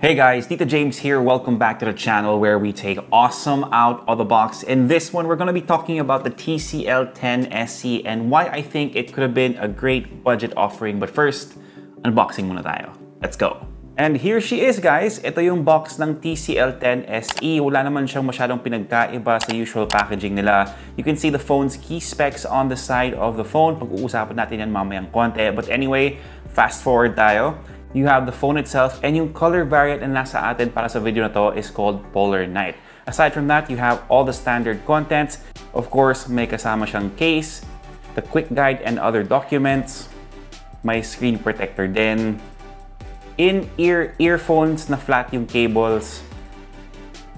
Hey guys, Tito James here. Welcome back to the channel where we take awesome out of the box. In this one, we're going to be talking about the TCL 10 SE and why I think it could have been a great budget offering. But first, unboxing muna tayo. Let's go. And here she is, guys. Ito yung box ng TCL 10 SE. Wala naman siyang masyadong pinagkaiba sa usual packaging nila. You can see the phone's key specs on the side of the phone. Pag-uusapan natin yan mamayang konti. But anyway, fast forward tayo. You have the phone itself, and yung color variant na nasa atin para sa video na to is called Polar Night. Aside from that, you have all the standard contents. Of course, may kasama siyang case, the quick guide and other documents, may screen protector din, in-ear earphones na flat yung cables,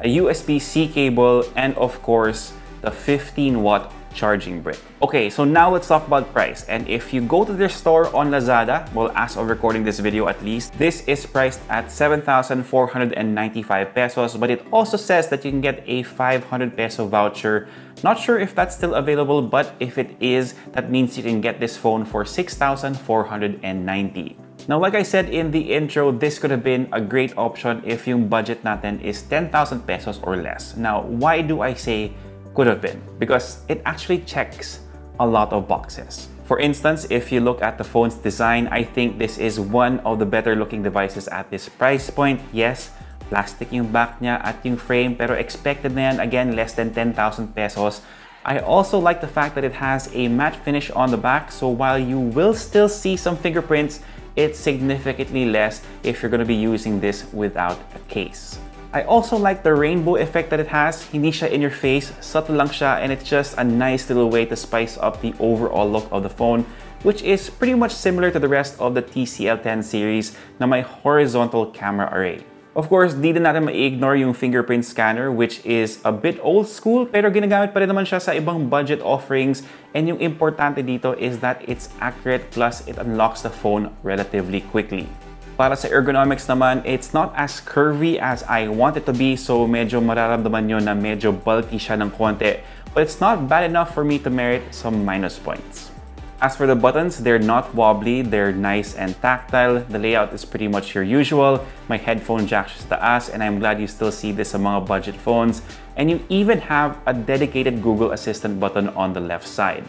a USB-C cable, and of course, the 15-watt charging brick. Okay, so now let's talk about price. And if you go to their store on Lazada, well, as of recording this video at least, this is priced at 7,495 pesos, but it also says that you can get a 500 peso voucher. Not sure if that's still available, but if it is, that means you can get this phone for 6,490. Now, like I said in the intro, this could have been a great option if yung budget natin is 10,000 pesos or less. Now, why do I say could have been? Because it actually checks a lot of boxes. For instance, if you look at the phone's design, I think this is one of the better looking devices at this price point. Yes, plastic yung back niya at yung frame, pero expected na yan, again, less than 10,000 pesos. I also like the fact that it has a matte finish on the back, so while you will still see some fingerprints, it's significantly less if you're going to be using this without a case. I also like the rainbow effect that it has. Hindi siya in your face, subtle lang siya, and it's just a nice little way to spice up the overall look of the phone, which is pretty much similar to the rest of the TCL 10 series na may horizontal camera array. Of course, di din natin ma-ignore yung fingerprint scanner, which is a bit old school, pero ginagamit pa rin naman siya sa ibang budget offerings. And yung importante dito is that it's accurate, plus it unlocks the phone relatively quickly. Para sa ergonomics naman, it's not as curvy as I want it to be, so medyo mararamdaman nyo na medyo bulky siya ng konti. But it's not bad enough for me to merit some minus points. As for the buttons, they're not wobbly, they're nice and tactile. The layout is pretty much your usual. My headphone jack sa taas, and I'm glad you still see this sa mga budget phones. And you even have a dedicated Google Assistant button on the left side.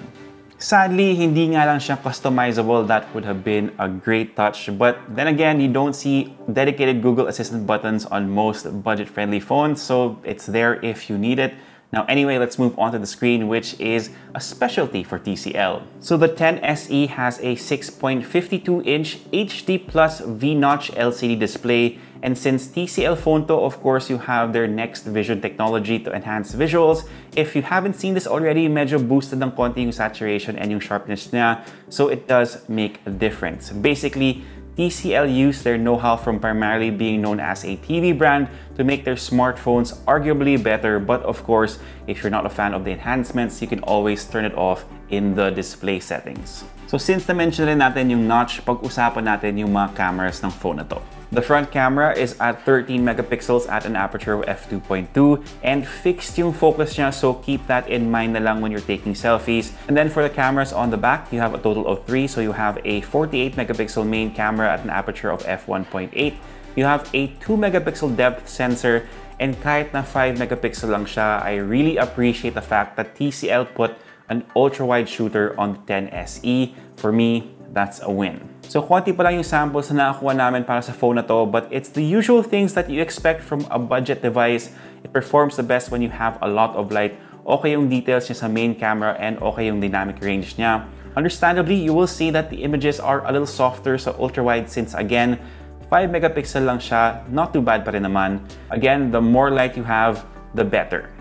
Sadly, hindi nga lang siya customizable. That would have been a great touch. But then again, you don't see dedicated Google Assistant buttons on most budget-friendly phones, so it's there if you need it. Now anyway, let's move on to the screen, which is a specialty for TCL. So the 10 SE has a 6.52-inch HD Plus V-notch LCD display. And since TCL Phone to, of course, you have their next vision technology to enhance visuals. If you haven't seen this already, medyo boosted ng konti yung saturation and yung sharpness niya. So it does make a difference. Basically, TCL used their know-how from primarily being known as a TV brand to make their smartphones arguably better. But of course, if you're not a fan of the enhancements, you can always turn it off in the display settings. So since na-mention rin natin yung notch, pag-usapan natin yung mga cameras ng phone na to. The front camera is at 13 megapixels at an aperture of f2.2 and fixed yung focus niya, so keep that in mind na lang when you're taking selfies. And then for the cameras on the back, you have a total of 3, so you have a 48 megapixel main camera at an aperture of f1.8. You have a 2 megapixel depth sensor, and kahit na 5 megapixel lang siya, I really appreciate the fact that TCL put an ultra-wide shooter on the 10 SE. For me, that's a win. So konti pa lang yung samples na nakakuha namin para sa phone na to, but it's the usual things that you expect from a budget device. It performs the best when you have a lot of light. Okay yung details niya sa main camera, and okay yung dynamic range niya. Understandably, you will see that the images are a little softer sa ultra-wide since again, 5 megapixel lang siya, not too bad pa rin naman. Again, the more light you have, the better.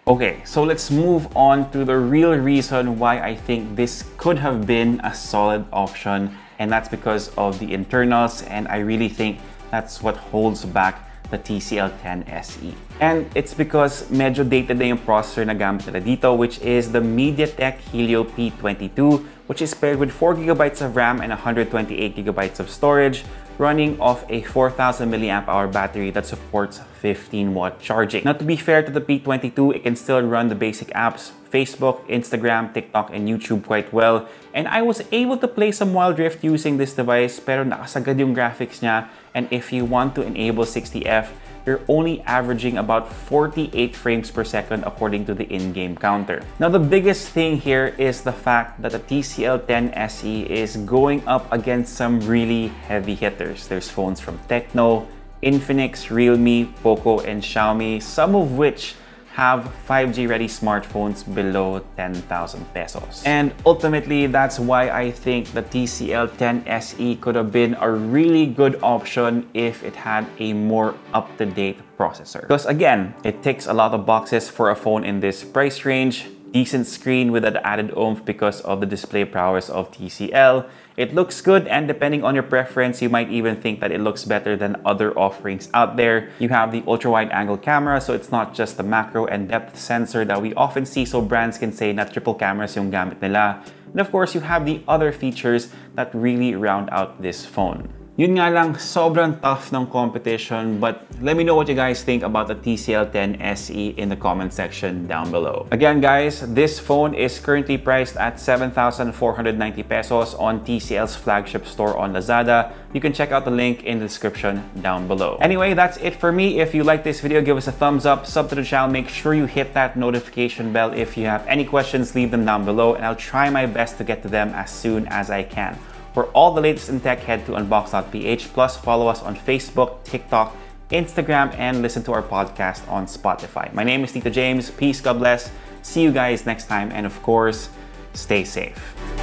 Okay, so let's move on to the real reason why I think this could have been a solid option, and that's because of the internals, and I really think that's what holds back the TCL 10 SE. And it's because medyo dated na yung processor na gamit nila dito, which is the MediaTek Helio P22, which is paired with 4GB of RAM and 128GB of storage, running off a 4,000 mAh battery that supports 15-watt charging. Now, to be fair to the P22, it can still run the basic apps, Facebook, Instagram, TikTok, and YouTube quite well. And I was able to play some Wild Rift using this device, pero nakasagad yung graphics niya, And if you want to enable 60F, you're only averaging about 48 frames per second according to the in-game counter. Now, the biggest thing here is the fact that the TCL 10 SE is going up against some really heavy hitters. There's phones from Tecno, Infinix, Realme, Poco, and Xiaomi, some of which have 5G ready smartphones below 10,000 pesos. And ultimately, that's why I think the TCL 10 SE could have been a really good option if it had a more up-to-date processor. Because again, it ticks a lot of boxes for a phone in this price range. Decent screen with an added oomph because of the display prowess of TCL. It looks good, and depending on your preference, you might even think that it looks better than other offerings out there. You have the ultra-wide angle camera, so it's not just the macro and depth sensor that we often see, so brands can say na triple cameras yung gamit nila. And of course, you have the other features that really round out this phone. Yun nga lang, sobrang tough ng competition, but let me know what you guys think about the TCL 10 SE in the comment section down below. Again guys, this phone is currently priced at 7,490 pesos on TCL's flagship store on Lazada. You can check out the link in the description down below. Anyway, that's it for me. If you like this video, give us a thumbs up, sub to the channel, make sure you hit that notification bell. If you have any questions, leave them down below, and I'll try my best to get to them as soon as I can. For all the latest in tech, head to Unbox.ph, plus follow us on Facebook, TikTok, Instagram, and listen to our podcast on Spotify. My name is Tito James. Peace, God bless. See you guys next time, and of course, stay safe.